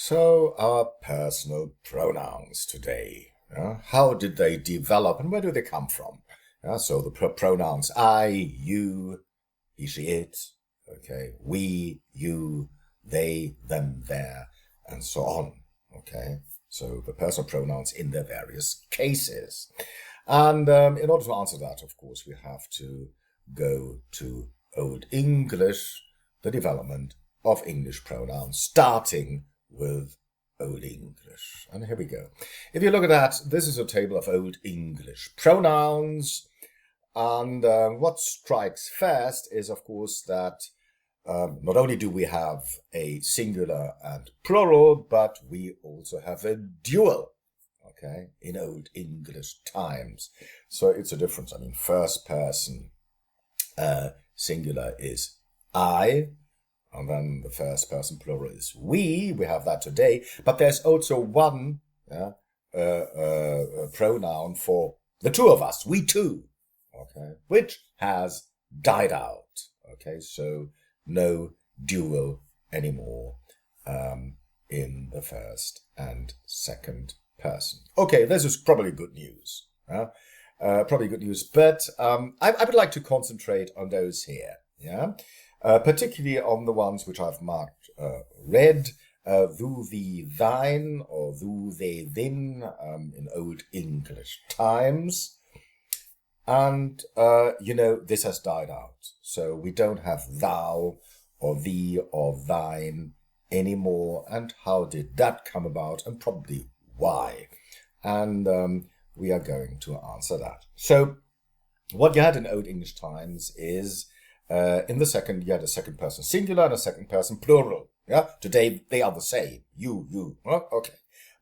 So, our personal pronouns today. How did they develop and where do they come from? So, the pronouns I, you, he, she, it, okay, we, you, they, them, their, and so on. Okay, so the personal pronouns in their various cases. And in order to answer that, of course, we have to go to Old English, the development of English pronouns, starting with Old English. And here we go. If you look at that, this is a table of Old English pronouns. And what strikes first is, of course, that not only do we have a singular and plural, but we also have a dual, okay, in Old English times. So it's a difference. I mean, first person singular is I, and then the first person plural is we. We have that today. But there's also one pronoun for the two of us, we two, okay, which has died out. Okay, so no dual anymore in the first and second person. Okay, this is probably good news. Probably good news, but I would like to concentrate on those here. Yeah. Particularly on the ones which I've marked red, thou, thee, thine, or thou, they, them, in Old English times. And, this has died out. So we don't have thou, or thee, or thine anymore. And how did that come about? And probably why? And we are going to answer that. So what you had in Old English times is in the second, you had a second person singular and a second person plural. Yeah, today they are the same. You. Oh, okay.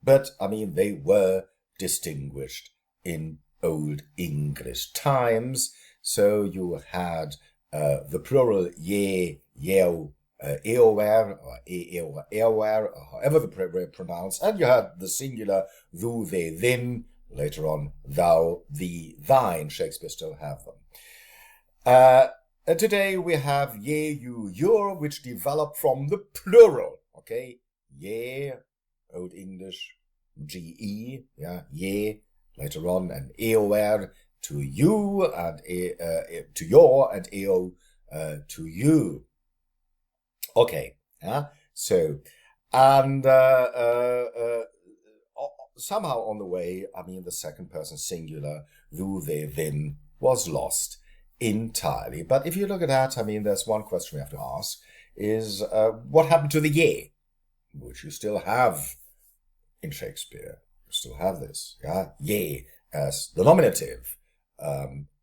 But, I mean, they were distinguished in Old English times. So you had the plural ye, yeo, eower, or eower, or however the pronounce, and you had the singular thou, they, them, later on thou, thee, thine. Shakespeare still have them. Today we have ye, you, your, which developed from the plural. Okay, ye, Old English, ge, yeah, ye, later on, and eower to you, and to your, and eo to you. Okay, yeah. So, and somehow on the way, I mean, the second person singular, thou, they, them, was lost entirely. But if you look at that, I mean, there's one question we have to ask is what happened to the ye, which you still have in Shakespeare. You still have this, yeah, ye as the nominative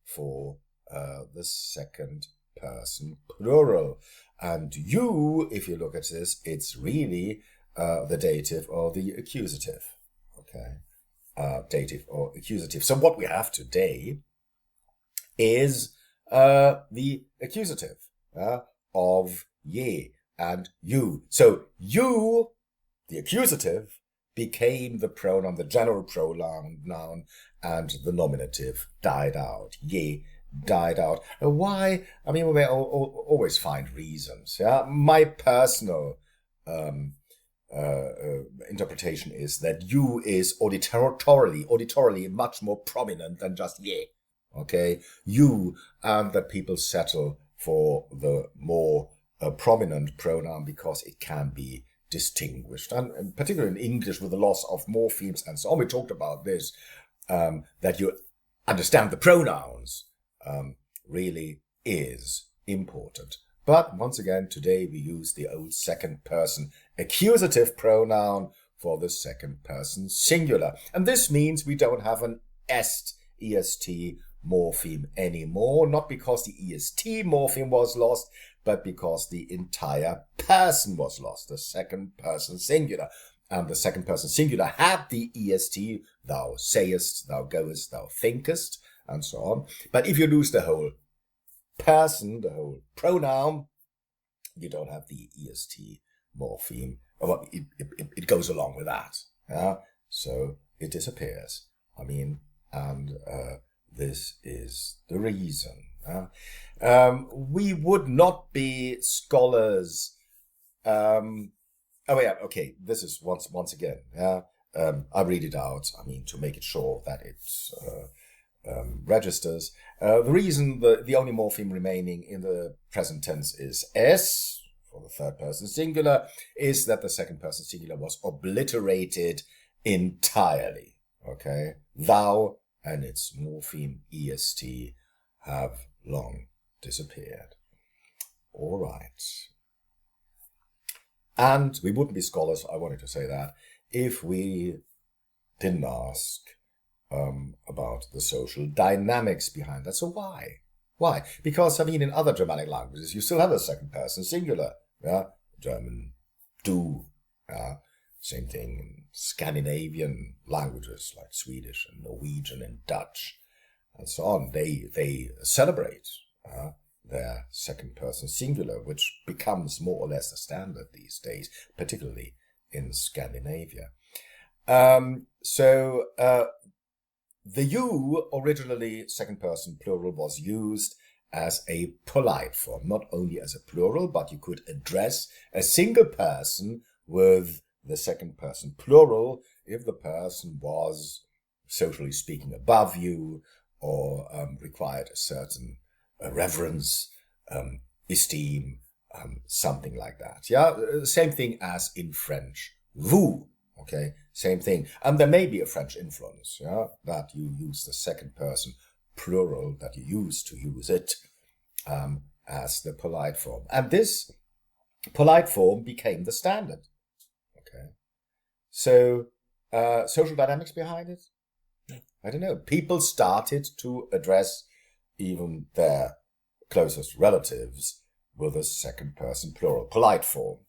for the second person plural. And you, if you look at this, it's really the dative or the accusative. Okay, dative or accusative. So what we have today is the accusative of ye and you. So you, the accusative, became the pronoun, the general pronoun, and the nominative died out. Ye died out. Why? I mean, we may always find reasons. Yeah, my personal interpretation is that you is auditorily much more prominent than just ye. Okay, you, and that people settle for the more prominent pronoun because it can be distinguished, and particularly in English with the loss of morphemes and so on. We talked about this, that you understand the pronouns really is important. But once again, today we use the old second person accusative pronoun for the second person singular. And this means we don't have an est morpheme anymore, not because the est morpheme was lost, but because the entire person was lost, the second person singular. And the second person singular had the est, thou sayest, thou goest, thou thinkest, and so on. But if you lose the whole person, the whole pronoun, you don't have the est morpheme. Well, it goes along with that. Yeah? So it disappears. I mean, and this is the reason. We would not be scholars Oh yeah, okay. This is once again. Yeah, I read it out. I mean, to make it sure that it registers. The reason the only morpheme remaining in the present tense is s for the third person singular is that the second person singular was obliterated entirely. Okay, thou and its morpheme est have long disappeared. All right. And we wouldn't be scholars, I wanted to say that, if we didn't ask about the social dynamics behind that. So why? Why? Because, I mean, in other Germanic languages, you still have a second person singular. Yeah? German, du. Yeah? Same thing in Scandinavian languages like Swedish and Norwegian and Dutch and so on. They celebrate their second person singular, which becomes more or less the standard these days, particularly in Scandinavia. The you, originally second person plural, was used as a polite form, not only as a plural, but you could address a single person with the second person plural if the person was, socially speaking, above you or required a certain reverence, esteem, something like that. Yeah, same thing as in French, vous. Okay, same thing. And there may be a French influence, yeah, that you use the second person plural, that you used to use it as the polite form. And this polite form became the standard. Okay, so social dynamics behind it? I don't know. People started to address even their closest relatives with a second person plural, polite form.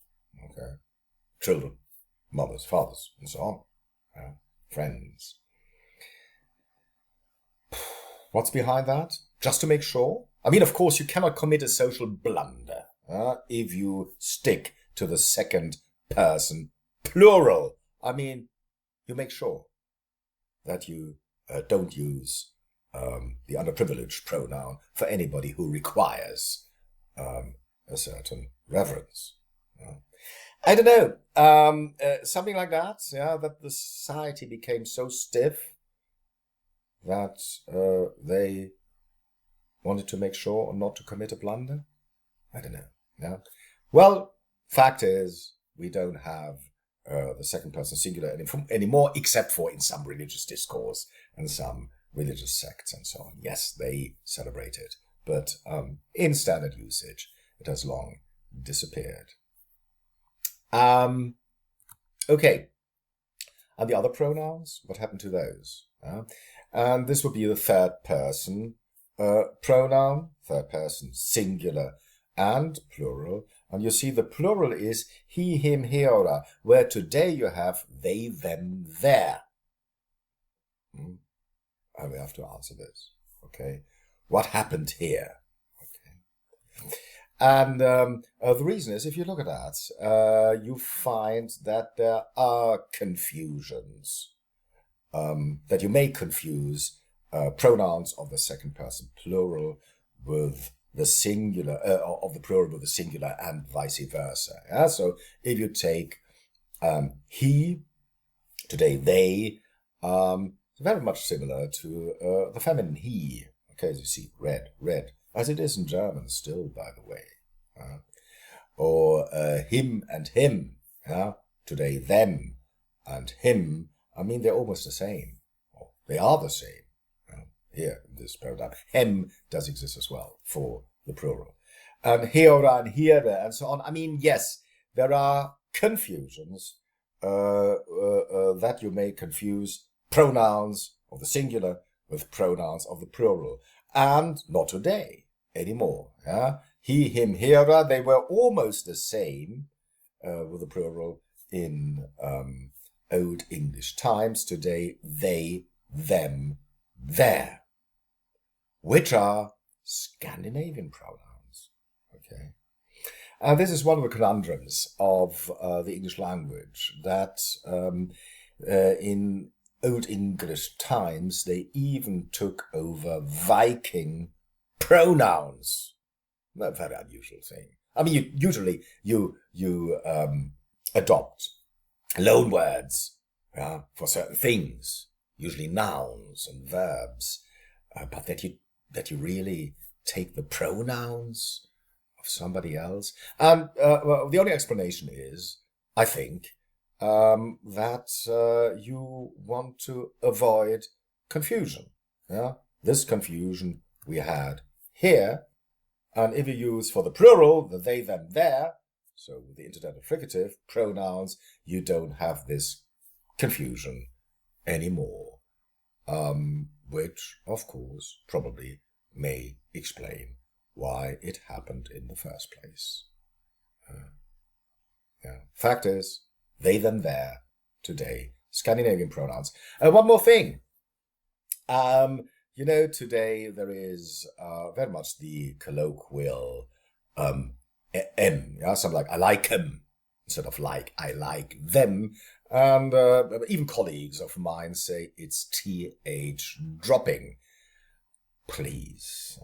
Okay, children, mothers, fathers, and so on. Friends. What's behind that? Just to make sure? I mean, of course, you cannot commit a social blunder if you stick to the second person plural. I mean, you make sure that you don't use the underprivileged pronoun for anybody who requires a certain reverence. I don't know, something like that, yeah, that the society became so stiff that they wanted to make sure not to commit a blunder. I don't know. Yeah. Well, fact is, we don't have the second person singular anymore, except for in some religious discourse and some religious sects and so on. Yes, they celebrate it, but in standard usage, it has long disappeared. Okay. And the other pronouns, what happened to those? And this would be the third person pronoun, third person singular and plural. And you see the plural is he, him, heora, where today you have they, them, their. And we have to answer this. Okay. What happened here? Okay. And the reason is, if you look at that, you find that there are confusions, that you may confuse pronouns of the second person plural with the singular, of the plural with the singular and vice versa. Yeah? So if you take he, today they, very much similar to the feminine he. Okay, as you see, red, as it is in German still, by the way. Or him and him. Today them and him. I mean, they're almost the same. Or they are the same. Here, in this paradigm. Hem does exist as well for the plural. Heora and here and so on. I mean, yes, there are confusions that you may confuse pronouns of the singular with pronouns of the plural. And not today anymore. He, him, hera, they were almost the same with the plural in Old English times. Today, they, them, their, which are Scandinavian pronouns. Okay. And this is one of the conundrums of the English language, that in Old English times, they even took over Viking pronouns. A very unusual thing. I mean, usually you adopt loan words for certain things, usually nouns and verbs, but that you really take the pronouns of somebody else. And well, the only explanation is, I think, that you want to avoid confusion. Yeah, this confusion we had here, and if you use for the plural the they, them, their, so with the interdental fricative pronouns, you don't have this confusion anymore, which, of course, probably may explain why it happened in the first place. Fact is, they, them, their, today, Scandinavian pronouns. One more thing. Today there is very much the colloquial M, something like I like him, instead of like I like them. And even colleagues of mine say it's TH dropping. Please.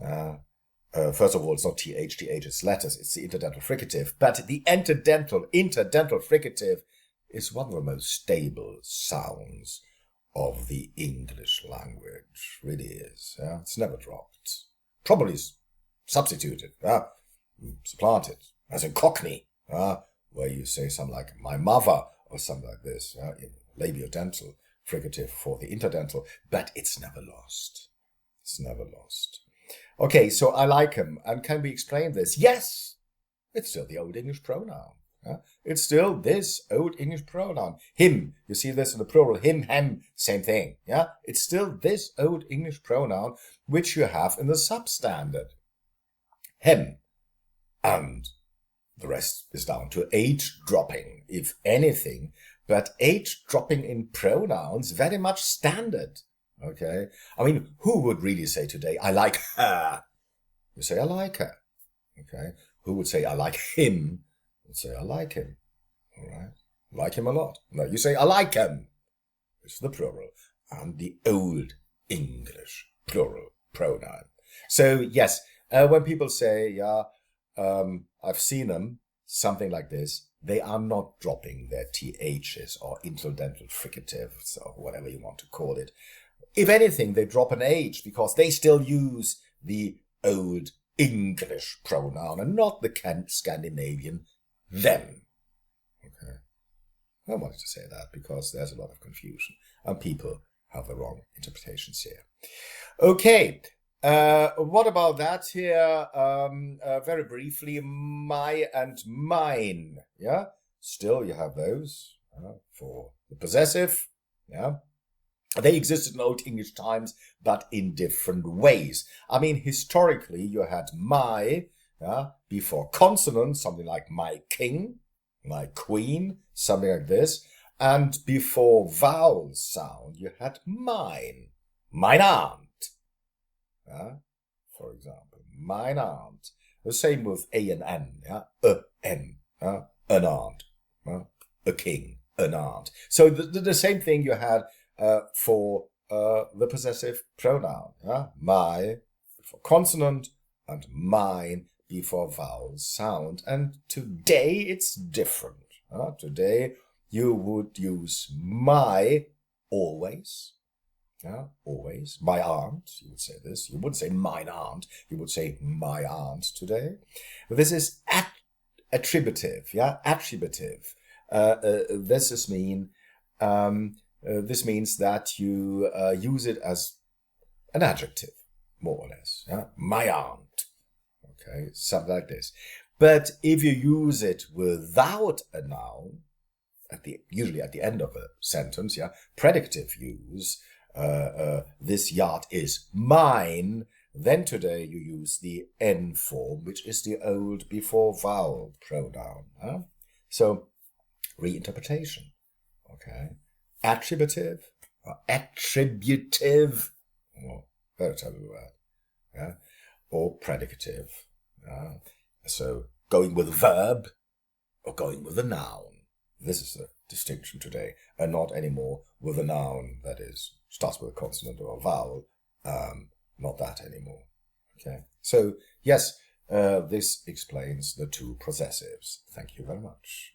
First of all, it's not TH is letters, it's the interdental fricative. But the interdental fricative is one of the most stable sounds of the English language. Really is. It's never dropped. Probably substituted, supplanted, as in Cockney, where you say something like my mother or something like this, labiodental fricative for the interdental, but it's never lost. It's never lost. Okay, so I like him. And can we explain this? Yes, it's still the Old English pronoun. It's still this Old English pronoun. Him, you see this in the plural, him, hem, same thing. It's still this Old English pronoun, which you have in the substandard. Hem. And the rest is down to H dropping, if anything. But H dropping in pronouns, very much standard. Okay? I mean, who would really say today, I like her? You say, I like her. Okay? Who would say, I like him? You say, I like him. All right? Like him a lot. No, you say, I like him. It's the plural. And the Old English plural pronoun. So, yes, when people say, I've seen them, something like this, they are not dropping their THs or interdental fricatives or whatever you want to call it. If anything, they drop an H because they still use the Old English pronoun and not the Scandinavian them. Okay. I wanted to say that because there's a lot of confusion and people have the wrong interpretations here. Okay. What about that here? Very briefly, my and mine. Yeah. Still, you have those for the possessive. Yeah. They existed in Old English times, but in different ways. I mean, historically, you had my before consonant, something like my king, my queen, something like this. And before vowel sound, you had mine aunt. For example, mine aunt. The same with A and N, N, an aunt, a king, an aunt. So the same thing you had for the possessive pronoun, my before consonant and mine before vowel sound. And today it's different. Today you would use my always. Always. My aunt, you would say this. You wouldn't say mine aunt. You would say my aunt today. This is attributive. Attributive. This means that you use it as an adjective, more or less. My aunt. Okay, something like this. But if you use it without a noun, usually at the end of a sentence, predicative use, this yacht is mine, then today you use the N form, which is the old before vowel pronoun. So, reinterpretation. Okay. Attributive, or attributive, very terrible word, or predicative. So going with a verb or going with a noun. This is the distinction today, and not anymore with a noun that starts with a consonant or a vowel. Not that anymore. Okay. So yes, this explains the two possessives. Thank you very much.